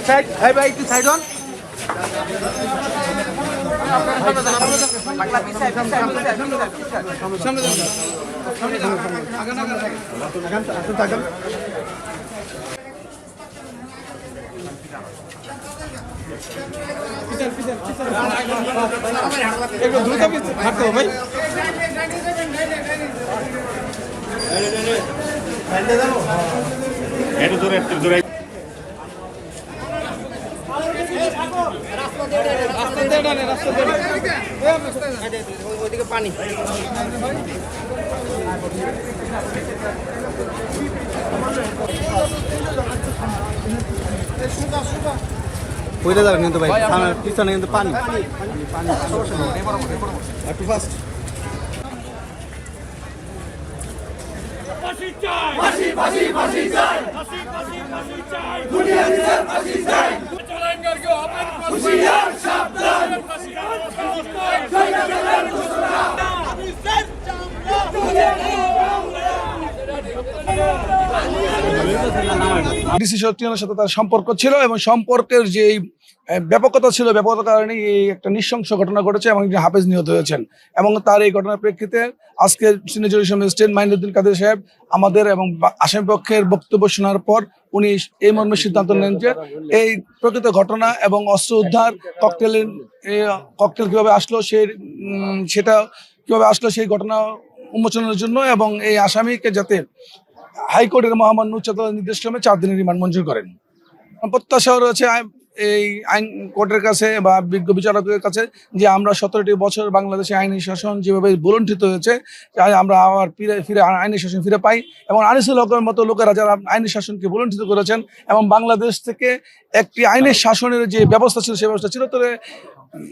Side এই ভাই একটু সাইড হন। একটু দ্রুত হাঁটতে হবে ভাই। একটু দূরে একটু দূরে ওইদিকে পানি যাবেন কিন্তু ভাই পিছনে কিন্তু পানি একটু ফাস্ট। ডিসি শক্তির সাথে তার সম্পর্ক ছিল এবং সম্পর্কের যে ব্যাপকতা ছিল, ব্যাপকতার কারণে এই একটা নৃশংস ঘটনা ঘটেছে এবং হাফেজ নিহত হয়েছেন। এবং তার এই ঘটনার প্রেক্ষিতে আজকে সিনিয়র জুডিশিয়াল ম্যাজিস্ট্রেট মাইনুদ্দিন কাদের সাহেব আমাদের এবং আসামি পক্ষের বক্তব্য শোনার পর উনি এই মর্মে সিদ্ধান্ত নেন যে এই প্রকৃত ঘটনা এবং অস্ত্র উদ্ধার ককটেল কিভাবে আসলো সেটা কিভাবে আসলো সেই ঘটনা উন্মোচনের জন্য এবং এই আসামিকে যাতে হাইকোর্টের মহামান্য উচ্চ আদালতের নির্দেশক্রমে 4 দিনের রিমান্ড মঞ্জুর করেন। প্রত্যাশা রয়েছে এই আইন কোর্টের কাছে বা বিজ্ঞ বিচারকের কাছে যে আমরা 17টি বছর বাংলাদেশে আইনি শাসন যেভাবে বুলণ্ঠিত হয়েছে আমরা আবার ফিরে আইনি শাসন ফিরে পাই এবং আনিসুল হকের মতো লোকেরা যারা আইনি শাসনকে বুলণ্ঠিত করেছেন এবং বাংলাদেশ থেকে একটি আইনের শাসনের যে ব্যবস্থা ছিল সেই ব্যবস্থা চিরতরে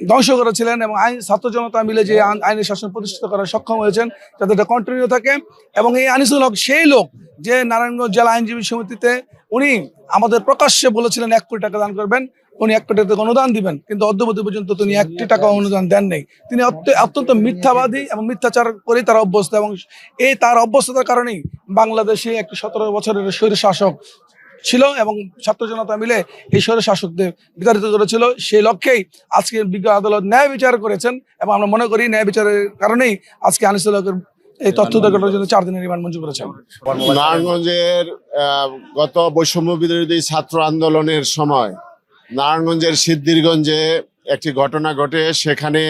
ধ্বংস করেছিলেন এবং ছাত্র জনতা মিলে যে আইনের শাসন প্রতিষ্ঠিত করার সক্ষম হয়েছেন যাতে এটা কন্টিনিউ থাকে। এবং এই আনিসুল হক সেই লোক যে নারায়ণগঞ্জ জেলা আইনজীবী সমিতিতে উনি আমাদের প্রকাশ্যে বলেছিলেন 1 কোটি টাকা দান করবেন, উনি 1 কোটি টাকা অনুদান দিবেন, কিন্তু অদ্যবধি পর্যন্ত তিনি 1টি টাকা অনুদান দেন নেই। তিনি অত্যন্ত মিথ্যাবাদী এবং মিথ্যাচার করেই তার অভ্যস্ত এবং এই তার অভ্যস্ততার কারণেই বাংলাদেশে একটি 17 বছরের স্বৈর শাসক ছিল এবং ছাত্র জনতা মিলে এই স্বৈর শাসকদের বিতাড়িত করেছিল। সেই লক্ষ্যেই আজকে বিজ্ঞ আদালত ন্যায় বিচার করেছেন এবং আমরা মনে করি ন্যায় বিচারের কারণেই আজকে আনিসুল হকের এই তথ্য দেখানোর জন্য 4 দিনের রিমান্ড মঞ্জুর করেছেন। নারায়ণগঞ্জের গত বৈষম্য বিরোধী ছাত্র আন্দোলনের সময় নারায়ণগঞ্জের সিদ্ধিরগঞ্জে একটি ঘটনা ঘটে। সেখানে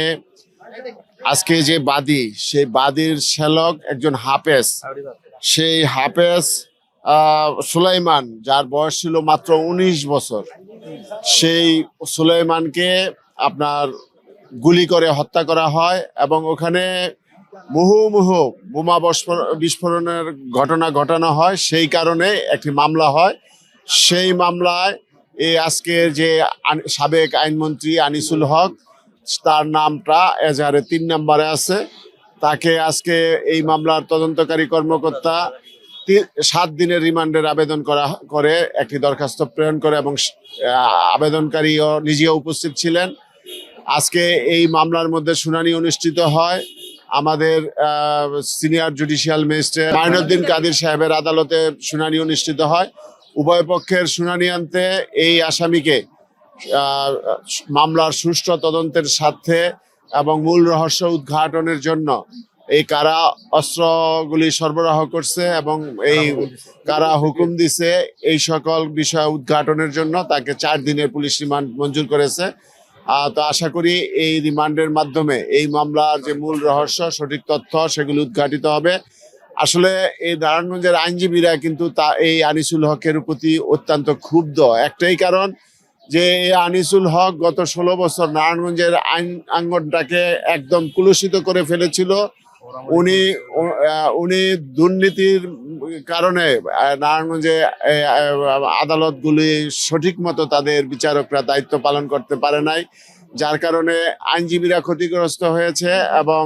আজকে যে বাদী, সেই বাদীর শ্যালক একজন হাফেজ, সেই হাফেজ সুলাইমান, যার বয়স ছিল মাত্র 19 বছর, সেই সুলাইমানকে আপনার গুলি করে হত্যা করা হয় এবং ওখানে মুহুর্মুহু বোমা বিস্ফোরণের ঘটনা ঘটানো হয়। সেই কারণে একটি মামলা হয়। সেই মামলায় আজকে যে সাবেক আইনমন্ত্রী আনিসুল হক, তার নামটা এজাহারে 3 নম্বরে আছে। তাকে আজকে এই মামলার তদন্তকারী কর্মকর্তা 7 দিনের রিমান্ডের আবেদন করে একটি দরখাস্ত প্রেরণ করে এবং আবেদনকারীও নিজেও উপস্থিত ছিলেন। আজকে এই মামলার মধ্যে শুনানি অনুষ্ঠিত হয় আমাদের সিনিয়র জুডিশিয়াল ম্যাজিস্ট্রেট মাইনুদ্দিন কাদের সাহেবের আদালতে শুনানি অনুষ্ঠিত হয়। উভয় পক্ষের শুনানি আনতে এই আসামিকে মামলার সুষ্ঠু তদন্তের স্বার্থে এবং মূল রহস্য উদ্ঘাটনের জন্য এই কারা অস্ত্রগুলি সরবরাহ করছে এবং এই কারা হুকুম দিছে এই সকল বিষয় উদ্ঘাটনের জন্য তাকে 4 দিনের পুলিশ রিমান্ড মঞ্জুর করেছে। তো আশা করি এই রিমান্ডের মাধ্যমে এই মামলার যে মূল রহস্য, সঠিক তথ্য, সেগুলো উদ্ঘাটিত হবে। আসলে এই নারায়ণগঞ্জের আইনজীবীরা কিন্তু এই আনিসুল হকের প্রতি অত্যন্ত ক্ষুব্ধ। একটাই কারণ যে এই আনিসুল হক গত 16 বছর নারায়ণগঞ্জের আইন অঙ্গনটাকে একদম কুলুষিত করে ফেলেছিল। উনি দুর্নীতির কারণে নারায়ণগঞ্জে আদালতগুলি সঠিক মতো তাদের বিচারকরা দায়িত্ব পালন করতে পারে নাই, যার কারণে আইনজীবীরা ক্ষতিগ্রস্ত হয়েছে এবং